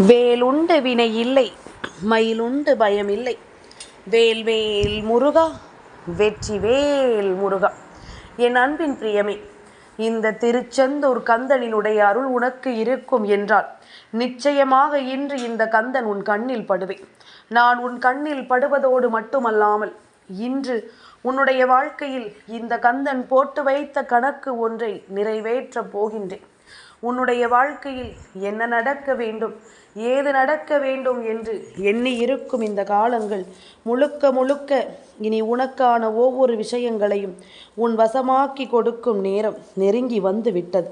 வேலுண்டு வினை இல்லை, மயிலுண்டு பயம் இல்லை. வேல் வேல் முருகா, வெற்றி வேல் முருகா. என் அன்பின் பிரியமே, இந்த திருச்செந்தூர் கந்தனினுடைய அருள் உனக்கு இருக்கும் என்றால் நிச்சயமாக இன்று இந்த கந்தன் உன் கண்ணில் படுவேன். நான் உன் கண்ணில் படுவதோடு மட்டுமல்லாமல் இன்று உன்னுடைய வாழ்க்கையில் இந்த கந்தன் போட்டு வைத்த கணக்கு ஒன்றை நிறைவேற்றப் போகின்றேன். உன்னுடைய வாழ்க்கையில் என்ன நடக்க வேண்டும், ஏது நடக்க வேண்டும் என்று எண்ணி இருக்கும் இந்த காலங்கள் முழுக்க முழுக்க இனி உனக்கான ஒவ்வொரு விஷயங்களையும் உன் வசமாக்கி கொடுக்கும் நேரம் நெருங்கி வந்து விட்டது.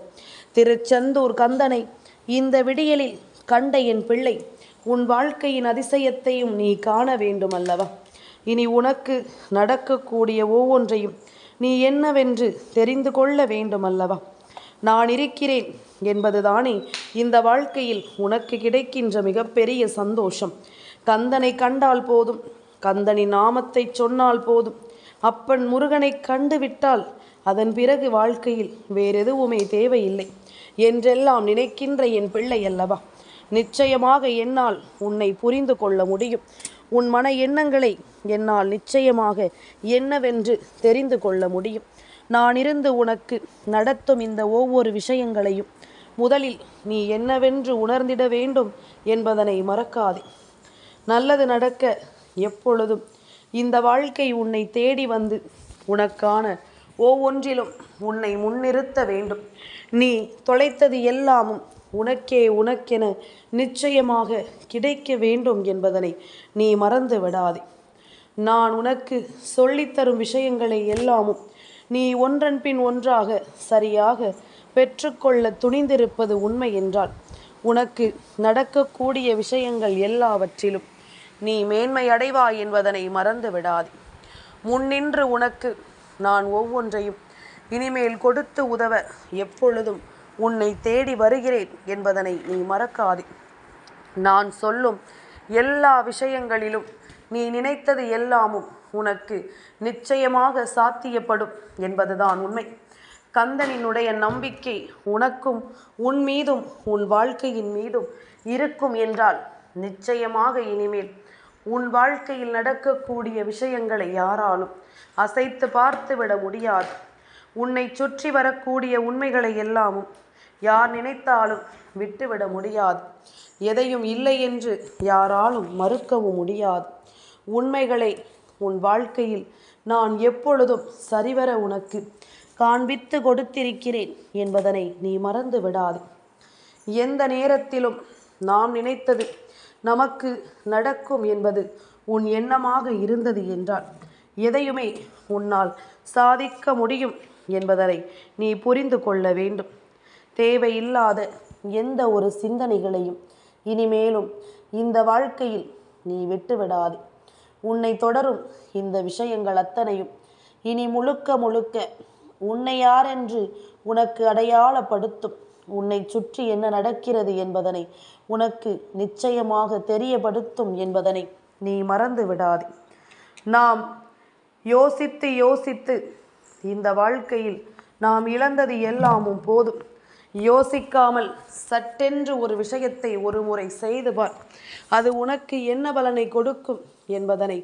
திருச்செந்தூர் கந்தனை இந்த விடியலில் கண்ட என் பிள்ளை, உன் வாழ்க்கையின் அதிசயத்தையும் நீ காண வேண்டும் அல்லவா? இனி உனக்கு நடக்கக்கூடிய ஒவ்வொன்றையும் நீ என்னவென்று தெரிந்து கொள்ள வேண்டும் அல்லவா? நான் இருக்கிறேன் என்பதுதானே இந்த வாழ்க்கையில் உனக்கு கிடைக்கின்ற மிகப்பெரிய சந்தோஷம். கந்தனை கண்டால் போதும், கந்தனின் நாமத்தை சொன்னால் போதும், அப்பன் முருகனை கண்டுவிட்டால் அதன் பிறகு வாழ்க்கையில் வேறெதுவுமே தேவையில்லை என்றெல்லாம் நினைக்கின்ற என் பிள்ளை அல்லவா? நிச்சயமாக என்னால் உன்னை புரிந்து கொள்ள முடியும். உன் மன எண்ணங்களை என்னால் நிச்சயமாக என்னவென்று தெரிந்து கொள்ள முடியும். நான் இருந்து உனக்கு நடத்தும் இந்த ஒவ்வொரு விஷயங்களையும் முதலில் நீ என்னவென்று உணர்ந்திட வேண்டும் என்பதனை மறக்காதே. நல்லது நடக்க எப்பொழுதும் இந்த வாழ்க்கை உன்னை தேடி வந்து உனக்கான ஒவ்வொன்றிலும் உன்னை முன்னிறுத்த வேண்டும். நீ தொலைத்தது எல்லாமும் உனக்கென நிச்சயமாக கிடைக்க வேண்டும் என்பதனை நீ மறந்து விடாதே. நான் உனக்கு சொல்லித்தரும் விஷயங்களை எல்லாமும் நீ ஒன்றன் பின் ஒன்றாக சரியாக பெற்றுக்கொள்ள துணிந்திருப்பது உண்மை என்றால் உனக்கு நடக்கக்கூடிய விஷயங்கள் எல்லாவற்றிலும் நீ மேன்மை அடைவாய் என்பதனை மறந்து விடாதே. முன்னின்று உனக்கு நான் ஒவ்வொன்றையும் இனிமேல் கொடுத்து உதவ எப்பொழுதும் உன்னை தேடி வருகிறேன் என்பதனை நீ மறக்காதே. நான் சொல்லும் எல்லா விஷயங்களிலும் நீ நினைத்தது எல்லாமும் உனக்கு நிச்சயமாக சாத்தியப்படும் என்பதுதான் உண்மை. கந்தனினுடைய நம்பிக்கை உனக்கும் உன் மீதும் உன் வாழ்க்கையின் மீதும் இருக்கும் என்றால் நிச்சயமாக இனிமேல் உன் வாழ்க்கையில் நடக்கக்கூடிய விஷயங்களை யாராலும் அசைத்து பார்த்து விட முடியாது. உன்னை சுற்றி வரக்கூடிய உண்மைகளை எல்லாமும் யார் நினைத்தாலும் விட்டுவிட முடியாது. எதையும் இல்லை என்று யாராலும் மறுக்கவும் முடியாது. உண்மைகளை உன் வாழ்க்கையில் நான் எப்பொழுதும் சரிவர உனக்கு காண்பித்து கொடுத்திருக்கிறேன் என்பதனை நீ மறந்து விடாதே. எந்த நேரத்திலும் நாம் நினைத்தது நமக்கு நடக்கும் என்பது உன் எண்ணமாக இருந்தது என்றால் எதையுமே உன்னால் சாதிக்க முடியும் என்பதனை நீ புரிந்து கொள்ள வேண்டும். தேவையில்லாத எந்த ஒரு சிந்தனைகளையும் இனிமேலும் இந்த வாழ்க்கையில் நீ விட்டுவிடாதே. உன்னை தொடரும் இந்த விஷயங்கள் அத்தனையும் இனி முழுக்க முழுக்க உன்னை யாரென்று உனக்கு அடையாளப்படுத்தும். உன்னை சுற்றி என்ன நடக்கிறது என்பதனை உனக்கு நிச்சயமாக தெரியப்படுத்தும் என்பதனை நீ மறந்து விடாதே. நாம் யோசித்து யோசித்து இந்த வாழ்க்கையில் நாம் இழந்தது எல்லாமும் போதும். யோசிக்காமல் சட்டென்று ஒரு விஷயத்தை ஒரு முறை செய்து பார். அது உனக்கு என்ன பலனை கொடுக்கும் என்பதனை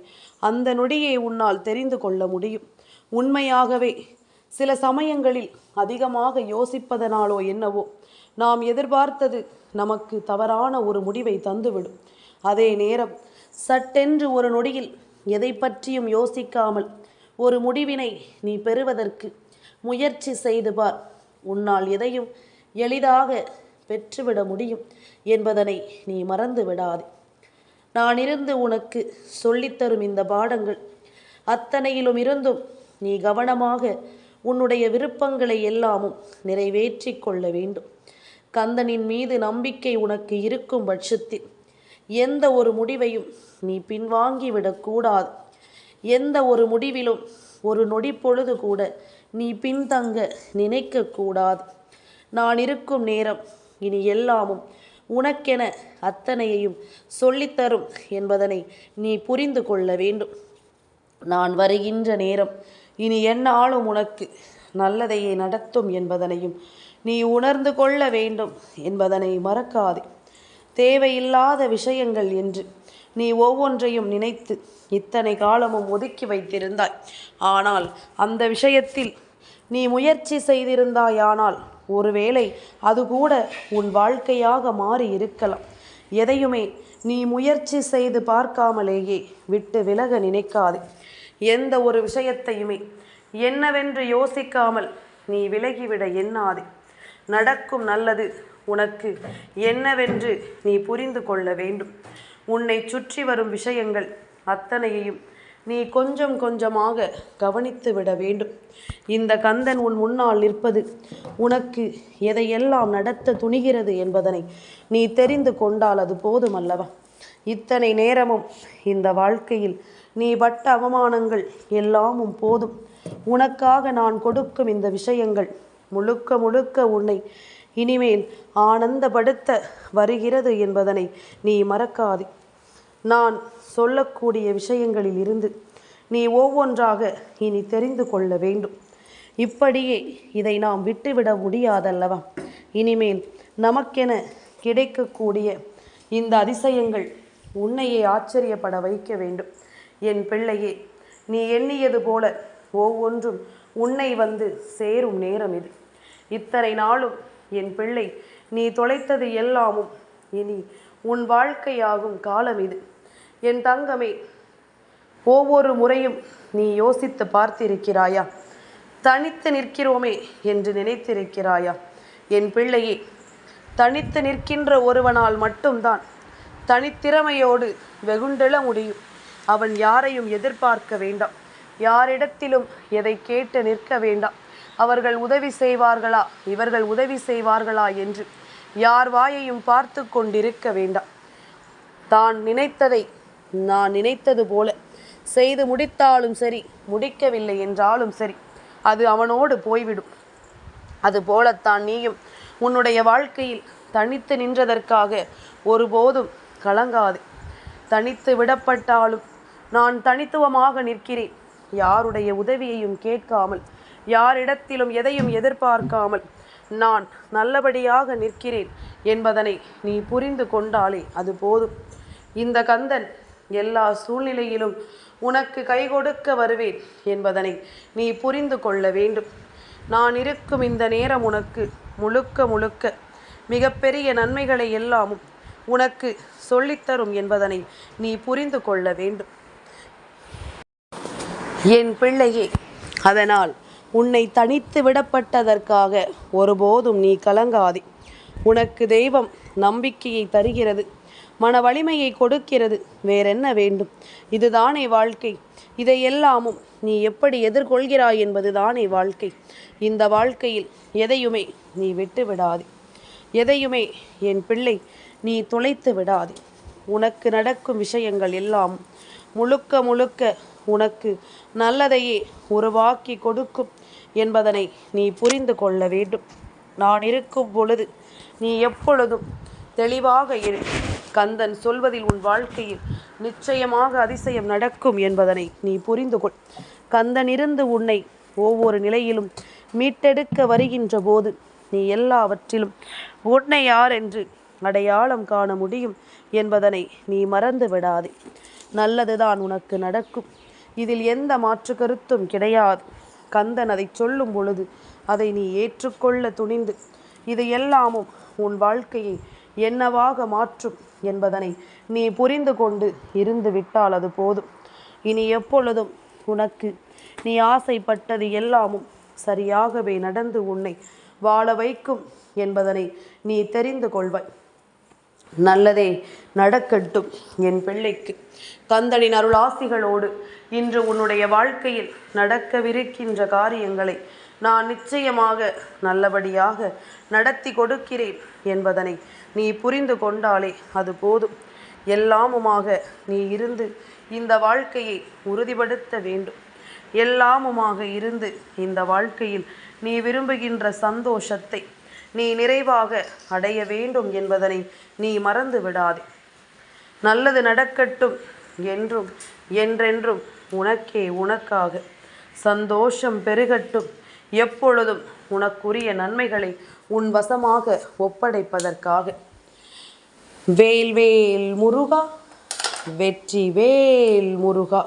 அந்த நொடியே உன்னால் தெரிந்து கொள்ள முடியும். உண்மையாகவே சில சமயங்களில் அதிகமாக யோசிப்பதனாலோ என்னவோ நாம் எதிர்பார்த்தது நமக்கு தவறான ஒரு முடிவை தந்துவிடும். அதே நேரம் சட்டென்று ஒரு நொடியில் எதை பற்றியும் யோசிக்காமல் ஒரு முடிவினை நீ பெறுவதற்கு முயற்சி செய்து பார். உன்னால் எதையும் எளிதாக பெற்றுவிட முடியும் என்பதனை நீ மறந்து விடாதே. நான் இருந்து உனக்கு சொல்லித்தரும் இந்த பாடங்கள் அத்தனையிலும் இருந்தும் நீ கவனமாக உன்னுடைய விருப்பங்களை எல்லாமும் நிறைவேற்றி கொள்ள வேண்டும். கந்தனின் மீது நம்பிக்கை உனக்கு இருக்கும் பட்சத்தில் எந்த ஒரு முடிவையும் நீ பின்வாங்கிவிடக்கூடாது. எந்த ஒரு முடிவிலும் ஒரு நொடி பொழுது கூட நீ பின்தங்க நினைக்கக்கூடாது. நான் இருக்கும் நேரம் இனி எல்லாமும் உனக்கென அத்தனையையும் சொல்லித்தரும் என்பதனை நீ புரிந்து கொள்ள வேண்டும். நான் வருகின்ற நேரம் இனி என்னாலும் உனக்கு நல்லதையே நடத்தும் என்பதனையும் நீ உணர்ந்து கொள்ள வேண்டும் என்பதனை மறக்காதே. தேவையில்லாத விஷயங்கள் என்று நீ ஒவ்வொன்றையும் நினைத்து இத்தனை காலமும் ஒதுக்கி வைத்திருந்தாய். ஆனால் அந்த விஷயத்தில் நீ முயற்சி செய்திருந்தாயானால் ஒருவேளை அது கூட உன் வாழ்க்கையாக மாறி இருக்கலாம். எதையுமே நீ முயற்சி செய்து பார்க்காமலேயே விட்டு விலக நினைக்காதே. எந்த ஒரு விஷயத்தையுமே என்னவென்று யோசிக்காமல் நீ விலகிவிட எண்ணாதே. நடக்கும் நல்லது உனக்கு என்னவென்று நீ புரிந்து கொள்ள வேண்டும். உன்னை சுற்றி வரும் விஷயங்கள் அத்தனையையும் நீ கொஞ்சம் கொஞ்சமாக கவனித்து விட வேண்டும். இந்த கந்தன் உன் முன்னால் நிற்பது உனக்கு எதையெல்லாம் நடத்த துணிகிறது என்பதனை நீ தெரிந்து கொண்டால் அது போதுமல்லவா? இத்தனை நேரமும் இந்த வாழ்க்கையில் நீ பட்ட அவமானங்கள் எல்லாமும் போதும். உனக்காக நான் கொடுக்கும் இந்த விஷயங்கள் முழுக்க முழுக்க உன்னை இனிமேல் ஆனந்தப்படுத்த வருகிறது என்பதனை நீ மறக்காதே. நான் சொல்லக்கூடிய விஷயங்களில் இருந்து நீ ஒவ்வொன்றாக இனி தெரிந்து கொள்ள வேண்டும். இப்படியே இதை நாம் விட்டுவிட முடியாதல்லவா? இனிமேல் நமக்கென கிடைக்கக்கூடிய இந்த அதிசயங்கள் உன்னையே ஆச்சரியப்பட வைக்க வேண்டும். என் பிள்ளையே, நீ எண்ணியது போல ஒவ்வொன்றும் உன்னை வந்து சேரும் நேரம் இது. இத்தனை நாளும் என் பிள்ளை நீ தொலைத்தது எல்லாமும் இனி உன் வாழ்க்கையாகும் காலம் இது. என் தங்கமே, ஒவ்வொரு முறையும் நீ யோசித்து பார்த்திருக்கிறாயா? தனித்து நிற்கிறோமே என்று நினைத்திருக்கிறாயா? என் பிள்ளையே, தனித்து நிற்கின்ற ஒருவனால் மட்டும்தான் தனித்திறமையோடு வெகுண்டெழ முடியும். அவன் யாரையும் எதிர்பார்க்க வேண்டாம். யாரிடத்திலும் எதை கேட்டு நிற்க வேண்டாம். அவர்கள் உதவி செய்வார்களா, இவர்கள் உதவி செய்வார்களா என்று யார் வாயையும் பார்த்து கொண்டிருக்க வேண்டாம். தான் நினைத்ததை நான் நினைத்தது போல செய்து முடித்தாலும் சரி, முடிக்கவில்லை என்றாலும் சரி, அது அவனோடு போய்விடும். அதுபோலத்தான் நீயும் உன்னுடைய வாழ்க்கையில் தனித்து நின்றதற்காக ஒருபோதும் கலங்காது. தனித்து விடப்பட்டாலும் நான் தனித்துவமாக நிற்கிறேன். யாருடைய உதவியையும் கேட்காமல், யாரிடத்திலும் எதையும் எதிர்பார்க்காமல் நான் நல்லபடியாக நிற்கிறேன் என்பதனை நீ புரிந்து கொண்டாலே அது போதும். இந்த கந்தன் எல்லா சூழ்நிலையிலும் உனக்கு கை கொடுக்க வருவேன் என்பதனை நீ புரிந்து கொள்ள வேண்டும். நான் இருக்கும் இந்த நேரம் உனக்கு முழுக்க முழுக்க மிகப்பெரிய நன்மைகளை எல்லாமும் உனக்கு சொல்லித்தரும் என்பதனை நீ புரிந்து கொள்ள வேண்டும். என் பிள்ளையே, அதனால் உன்னை தனித்து விடப்பட்டதற்காக ஒருபோதும் நீ கலங்காதே. உனக்கு தெய்வம் நம்பிக்கையை தருகிறது, மன வலிமையை கொடுக்கிறது. வேறென்ன வேண்டும்? இதுதானே வாழ்க்கை. இதையெல்லாமும் நீ எப்படி எதிர்கொள்கிறாய் என்பதுதானே வாழ்க்கை. இந்த வாழ்க்கையில் எதையுமே நீ விட்டு விடாதே. எதையுமே என் பிள்ளை நீ தொலைத்து விடாதே. உனக்கு நடக்கும் விஷயங்கள் எல்லாம் முழுக்க முழுக்க உனக்கு நல்லதையே உருவாக்கி கொடுக்கும் என்பதனை நீ புரிந்து கொள்ள வேண்டும். நான் இருக்கும் பொழுது நீ எப்பொழுதும் தெளிவாக இரு. கந்தன் சொல்வதில் உன் வாழ்க்கையில் நிச்சயமாக அதிசயம் நடக்கும் என்பதனை நீ புரிந்து கொள். கந்தன் இருந்து உன்னை ஒவ்வொரு நிலையிலும் மீட்டெடுக்க வருகின்ற போது நீ எல்லாவற்றிலும் உன்னை யார் என்று அடையாளம் காண முடியும் என்பதனை நீ மறந்து விடாதே. நல்லதுதான் உனக்கு நடக்கும். இதில் எந்த மாற்று கருத்தும் கிடையாது. கந்தன் அதை சொல்லும் பொழுது அதை நீ ஏற்றுக்கொள்ள துணிந்து இது எல்லாமும் உன் வாழ்க்கையை என்னவாக மாற்றும் என்பதனை நீ புரிந்து கொண்டு இருந்து விட்டால் அது போதும். இனி எப்பொழுதும் உனக்கு நீ ஆசைப்பட்டது எல்லாமும் சரியாகவே நடந்து உன்னை வாழ வைக்கும் என்பதனை நீ தெரிந்து கொள்வாய். நல்லதே நடக்கட்டும் என் பிள்ளைக்கு. கந்தனின் அருள் ஆசிகளோடு இன்று உன்னுடைய வாழ்க்கையில் நடக்கவிருக்கின்ற காரியங்களை நான் நிச்சயமாக நல்லபடியாக நடத்தி கொடுக்கிறேன் என்பதனை நீ புரிந்து கொண்டாலே அது போதும். எல்லாமுமாக நீ இருந்து இந்த வாழ்க்கையை உறுதிப்படுத்த வேண்டும். எல்லாமுமாக இருந்து இந்த வாழ்க்கையில் நீ விரும்புகின்ற சந்தோஷத்தை நீ நிறைவாக அடைய வேண்டும் என்பதனை நீ மறந்து விடாதே. நல்லது நடக்கட்டும் என்றும் என்றென்றும் உனக்கே உனக்காக சந்தோஷம் பெருகட்டும். எப்பொழுதும் உனக்குரிய நன்மைகளை உன் வசமாக ஒப்படைப்பதற்காக. வேல் வேல் முருகா வெற்றி வேல் முருகா.